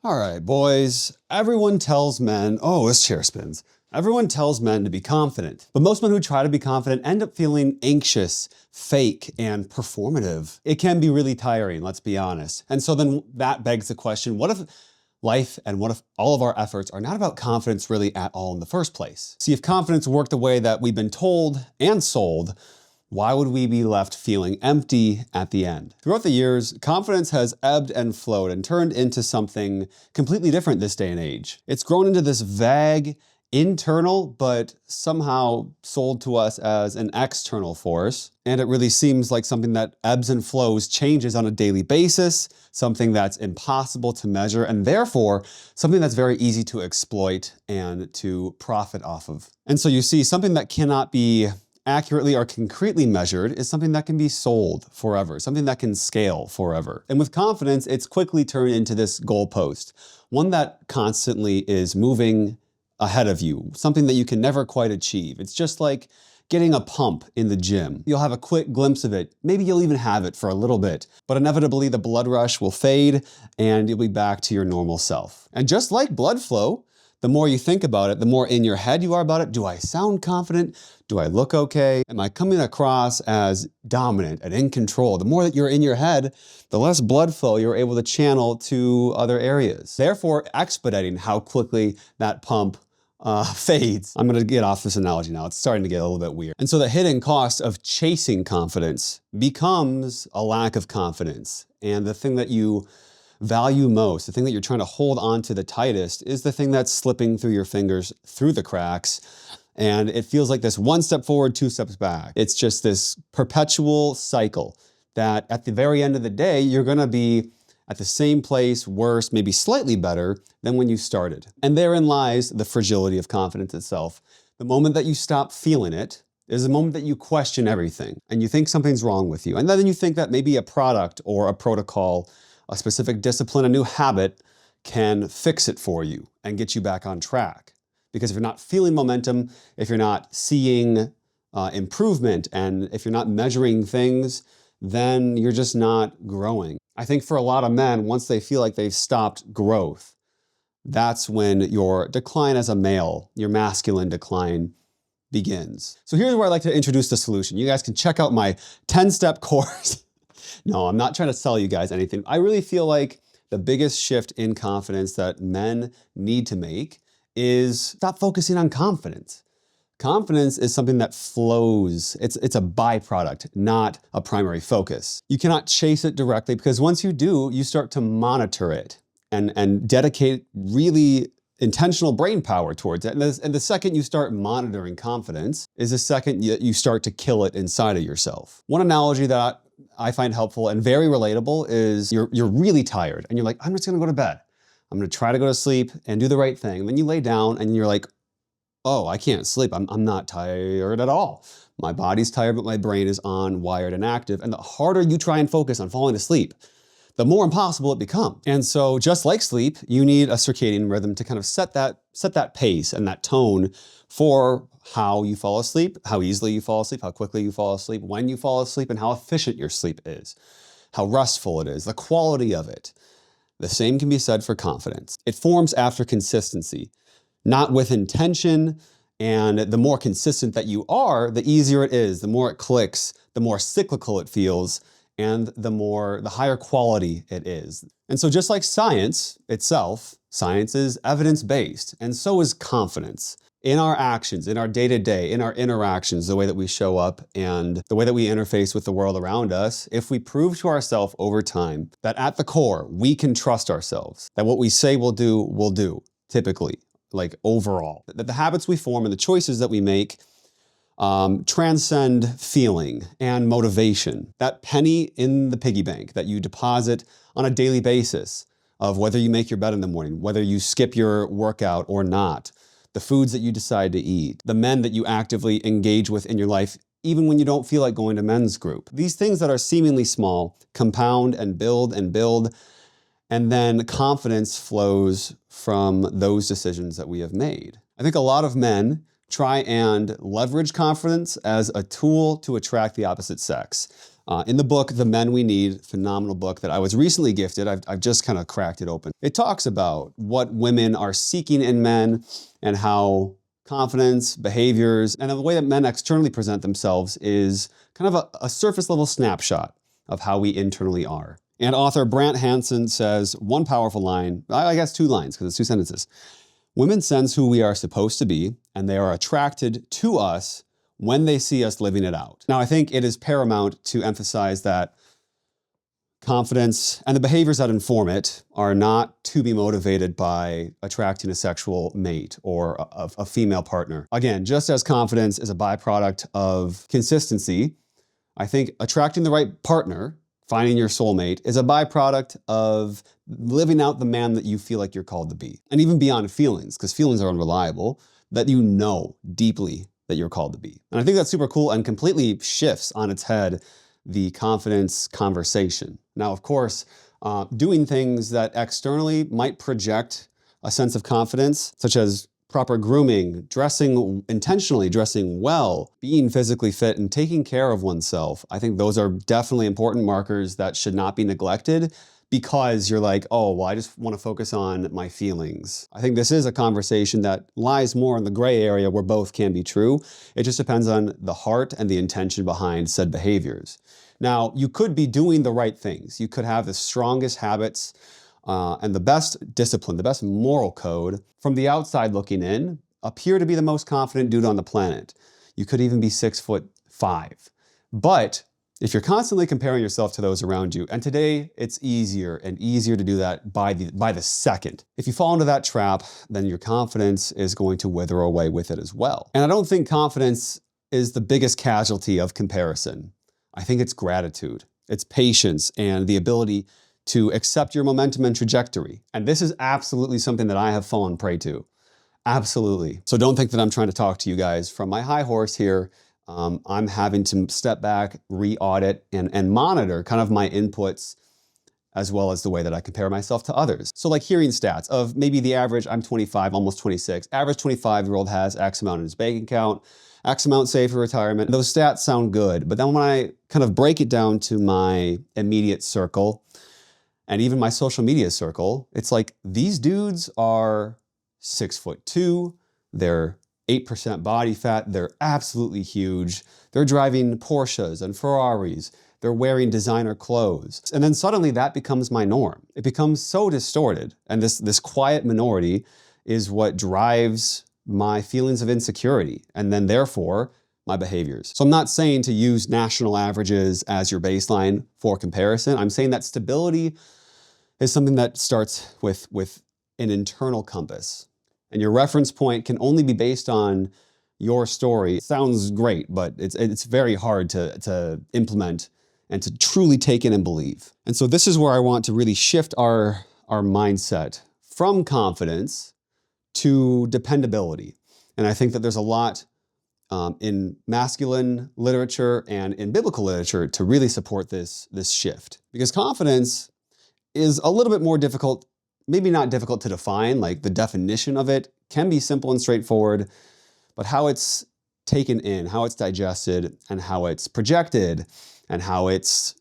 All right, boys, everyone tells men, oh, this chair spins. Everyone tells men to be confident, but most men who try to be confident end up feeling anxious, fake, and performative. It can be really tiring, let's be honest. And so then that begs the question, what if life and what if all of our efforts are not about confidence really at all in the first place? See, if confidence worked the way that we've been told and sold, why would we be left feeling empty at the end? Throughout the years, confidence has ebbed and flowed and turned into something completely different this day and age. It's grown into this vague, internal, but somehow sold to us as an external force. And it really seems like something that ebbs and flows, changes on a daily basis, something that's impossible to measure, and therefore something that's very easy to exploit and to profit off of. And so you see, something that cannot be accurately or concretely measured is something that can be sold forever, something that can scale forever. And with confidence, it's quickly turned into this goalpost, one that constantly is moving ahead of you, something that you can never quite achieve. It's just like getting a pump in the gym. You'll have a quick glimpse of it. Maybe you'll even have it for a little bit, but inevitably the blood rush will fade and you'll be back to your normal self. And just like blood flow, the more you think about it, the more in your head you are about it. Do I sound confident? Do I look okay? Am I coming across as dominant and in control? The more that you're in your head, the less blood flow you're able to channel to other areas. Therefore, expediting how quickly that pump fades. I'm gonna get off this analogy now. It's starting to get a little bit weird. And so the hidden cost of chasing confidence becomes a lack of confidence. And the thing that you value most, the thing that you're trying to hold on to the tightest, is the thing that's slipping through your fingers through the cracks. And it feels like this one step forward, two steps back. It's just this perpetual cycle that at the very end of the day, you're gonna be at the same place, worse, maybe slightly better than when you started. And therein lies the fragility of confidence itself. The moment that you stop feeling it is the moment that you question everything and you think something's wrong with you. And then you think that maybe a product or a protocol, a specific discipline, a new habit can fix it for you and get you back on track. Because if you're not feeling momentum, if you're not seeing improvement, and if you're not measuring things, then you're just not growing. I think for a lot of men, once they feel like they've stopped growth, that's when your decline as a male, your masculine decline, begins. So here's where I'd like to introduce the solution. You guys can check out my 10-step course. No, I'm not trying to sell you guys anything. I really feel like the biggest shift in confidence that men need to make is stop focusing on confidence. Confidence is something that flows. It's a byproduct, not a primary focus. You cannot chase it directly because once you do, you start to monitor it and dedicate really intentional brain power towards it. And the second you start monitoring confidence is the second you start to kill it inside of yourself. One analogy that I find helpful and very relatable is you're really tired and you're like, I'm just gonna go to bed. I'm gonna try to go to sleep and do the right thing. And then you lay down and you're like, oh, I can't sleep. I'm not tired at all. My body's tired, but my brain is on, wired, and active. And the harder you try and focus on falling asleep, the more impossible it becomes. And so just like sleep, you need a circadian rhythm to kind of set that pace and that tone for how you fall asleep, how easily you fall asleep, how quickly you fall asleep, when you fall asleep, and how efficient your sleep is, how restful it is, the quality of it. The same can be said for confidence. It forms after consistency, not with intention, and the more consistent that you are, the easier it is, the more it clicks, the more cyclical it feels, and the higher quality it is. And so just like science itself, science is evidence-based, and so is confidence. In our actions, in our day-to-day, in our interactions, the way that we show up and the way that we interface with the world around us, if we prove to ourselves over time that at the core, we can trust ourselves, that what we say we'll do, typically, like overall, that the habits we form and the choices that we make transcend feeling and motivation. That penny in the piggy bank that you deposit on a daily basis of whether you make your bed in the morning, whether you skip your workout or not, the foods that you decide to eat, the men that you actively engage with in your life, even when you don't feel like going to men's group. These things that are seemingly small compound and build, and then confidence flows from those decisions that we have made. I think a lot of men try and leverage confidence as a tool to attract the opposite sex. In the book, The Men We Need, phenomenal book that I was recently gifted, I've just kind of cracked it open. It talks about what women are seeking in men and how confidence, behaviors, and the way that men externally present themselves is kind of a surface level snapshot of how we internally are. And author Brant Hansen says one powerful line, I guess 2 lines because it's 2 sentences. Women sense who we are supposed to be, and they are attracted to us when they see us living it out. Now, I think it is paramount to emphasize that confidence and the behaviors that inform it are not to be motivated by attracting a sexual mate or a female partner. Again, just as confidence is a byproduct of consistency, I think attracting the right partner, finding your soulmate, is a byproduct of living out the man that you feel like you're called to be. And even beyond feelings, because feelings are unreliable, that you know deeply that you're called to be. And I think that's super cool and completely shifts on its head the confidence conversation. Now, of course, doing things that externally might project a sense of confidence, such as proper grooming, dressing intentionally, dressing well, being physically fit, and taking care of oneself. I think those are definitely important markers that should not be neglected because you're like, oh, well, I just want to focus on my feelings. I think this is a conversation that lies more in the gray area where both can be true. It just depends on the heart and the intention behind said behaviors. Now, you could be doing the right things. You could have the strongest habits and the best discipline, the best moral code. From the outside looking in, appear to be the most confident dude on the planet. You could even be 6'5". But if you're constantly comparing yourself to those around you, and today it's easier and easier to do that by the second. If you fall into that trap, then your confidence is going to wither away with it as well. And I don't think confidence is the biggest casualty of comparison. I think it's gratitude, it's patience, and the ability to accept your momentum and trajectory. And this is absolutely something that I have fallen prey to. Absolutely. So don't think that I'm trying to talk to you guys from my high horse here. I'm having to step back, re-audit, and monitor kind of my inputs as well as the way that I compare myself to others. So like hearing stats of maybe the average, I'm 25, almost 26, average 25-year-old has X amount in his bank account, X amount saved for retirement. Those stats sound good, but then when I kind of break it down to my immediate circle and even my social media circle, it's like these dudes are 6'2", they're 8% body fat, they're absolutely huge. They're driving Porsches and Ferraris. They're wearing designer clothes. And then suddenly that becomes my norm. It becomes so distorted. And this quiet minority is what drives my feelings of insecurity and then therefore my behaviors. So I'm not saying to use national averages as your baseline for comparison. I'm saying that stability is something that starts with an internal compass. And your reference point can only be based on your story. It sounds great, but it's very hard to implement and to truly take in and believe. And so this is where I want to really shift our mindset from confidence to dependability. And I think that there's a lot in masculine literature and in biblical literature to really support this shift. Because confidence is a little bit more difficult, maybe not difficult to define, like the definition of it can be simple and straightforward, but how it's taken in, how it's digested, and how it's projected, and how it's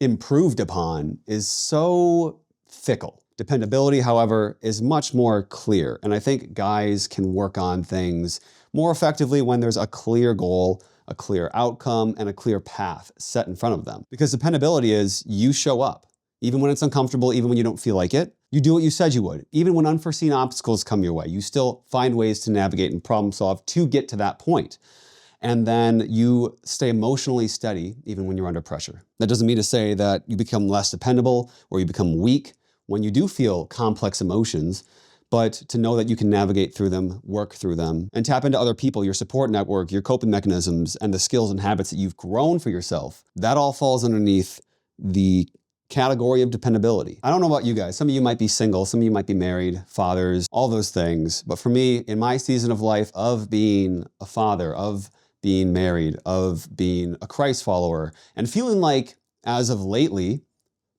improved upon is so fickle. Dependability, however, is much more clear. And I think guys can work on things more effectively when there's a clear goal, a clear outcome, and a clear path set in front of them. Because dependability is you show up. Even when it's uncomfortable, even when you don't feel like it, you do what you said you would. Even when unforeseen obstacles come your way, you still find ways to navigate and problem solve to get to that point. And then you stay emotionally steady even when you're under pressure. That doesn't mean to say that you become less dependable or you become weak when you do feel complex emotions, but to know that you can navigate through them, work through them, and tap into other people, your support network, your coping mechanisms, and the skills and habits that you've grown for yourself. That all falls underneath the category of dependability. I don't know about you guys. Some of you might be single, some of you might be married, fathers, all those things. But for me, in my season of life of being a father, of being married, of being a Christ follower, and feeling like, as of lately,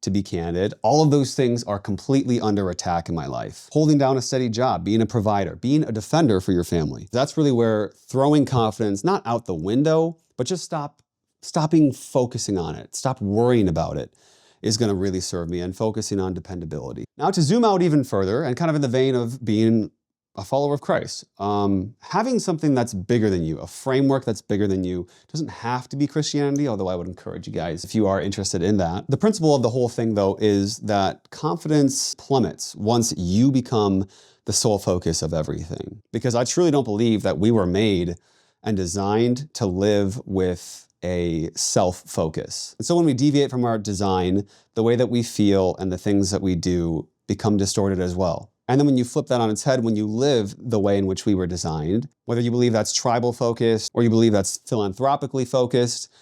to be candid, all of those things are completely under attack in my life. Holding down a steady job, being a provider, being a defender for your family. That's really where throwing confidence, not out the window, but just stop stopping focusing on it, stop worrying about it is going to really serve me, and focusing on dependability. Now, to zoom out even further, and kind of in the vein of being a follower of Christ, having something that's bigger than you, a framework that's bigger than you, doesn't have to be Christianity, although I would encourage you guys if you are interested in that. The principle of the whole thing, though, is that confidence plummets once you become the sole focus of everything. Because I truly don't believe that we were made and designed to live with a self-focus. And so when we deviate from our design, the way that we feel and the things that we do become distorted as well. And then when you flip that on its head, when you live the way in which we were designed, whether you believe that's tribal focused or you believe that's philanthropically focused,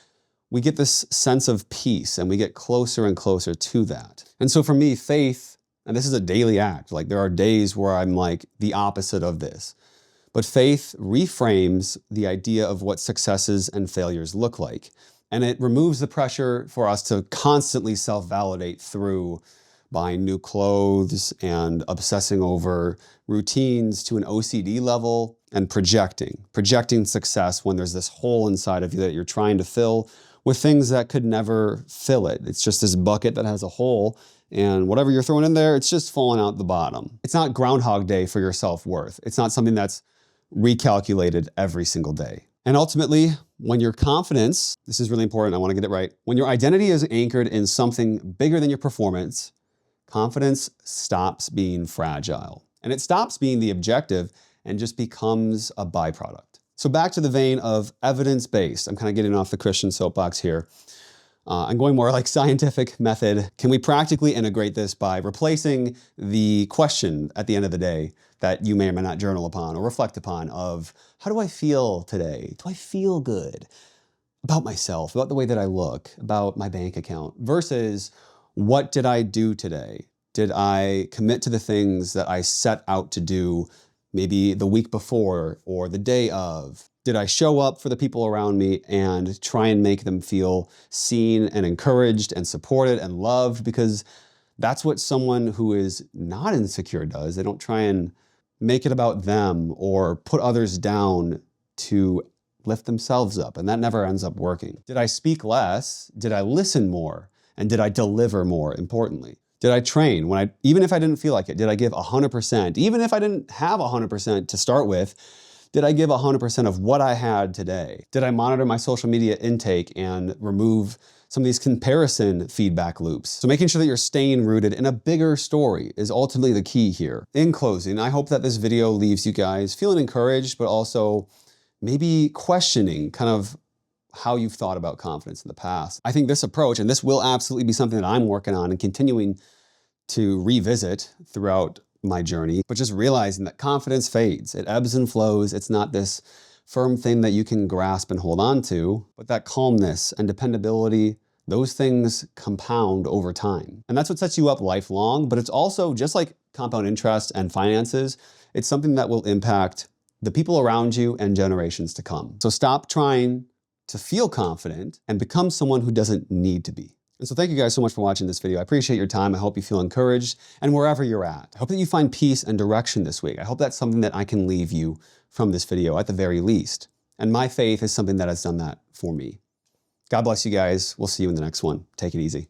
we get this sense of peace and we get closer and closer to that. And so for me, faith, and this is a daily act, like there are days where I'm like the opposite of this. But faith reframes the idea of what successes and failures look like. And it removes the pressure for us to constantly self-validate through buying new clothes and obsessing over routines to an OCD level and projecting success when there's this hole inside of you that you're trying to fill with things that could never fill it. It's just this bucket that has a hole, and whatever you're throwing in there, it's just falling out the bottom. It's not Groundhog Day for your self-worth. It's not something that's recalculated every single day. And ultimately, when your confidence, this is really important, I want to get it right, when your identity is anchored in something bigger than your performance, confidence stops being fragile. And it stops being the objective and just becomes a byproduct. So back to the vein of evidence-based, I'm kind of getting off the Christian soapbox here. I'm going more like scientific method. Can we practically integrate this by replacing the question at the end of the day that you may or may not journal upon or reflect upon of, how do I feel today? Do I feel good about myself, about the way that I look, about my bank account, versus what did I do today? Did I commit to the things that I set out to do maybe the week before or the day of? Did I show up for the people around me and try and make them feel seen and encouraged and supported and loved? Because that's what someone who is not insecure does. They don't try and make it about them or put others down to lift themselves up, and that never ends up working. Did I speak less? Did I listen more? And did I deliver more, importantly? Did I train even if I didn't feel like it? Did I give 100%? Even if I didn't have 100% to start with, did I give 100% of what I had today? Did I monitor my social media intake and remove some of these comparison feedback loops? So making sure that you're staying rooted in a bigger story is ultimately the key here. In closing, I hope that this video leaves you guys feeling encouraged, but also maybe questioning kind of how you've thought about confidence in the past. I think this approach, and this will absolutely be something that I'm working on and continuing to revisit throughout my journey, but just realizing that confidence fades. It ebbs and flows. It's not this firm thing that you can grasp and hold on to, but that calmness and dependability, those things compound over time. And that's what sets you up lifelong, but it's also just like compound interest and finances, it's something that will impact the people around you and generations to come. So stop trying to feel confident and become someone who doesn't need to be. And so thank you guys so much for watching this video. I appreciate your time. I hope you feel encouraged, and wherever you're at, I hope that you find peace and direction this week. I hope that's something that I can leave you from this video at the very least. And my faith is something that has done that for me. God bless you guys. We'll see you in the next one. Take it easy.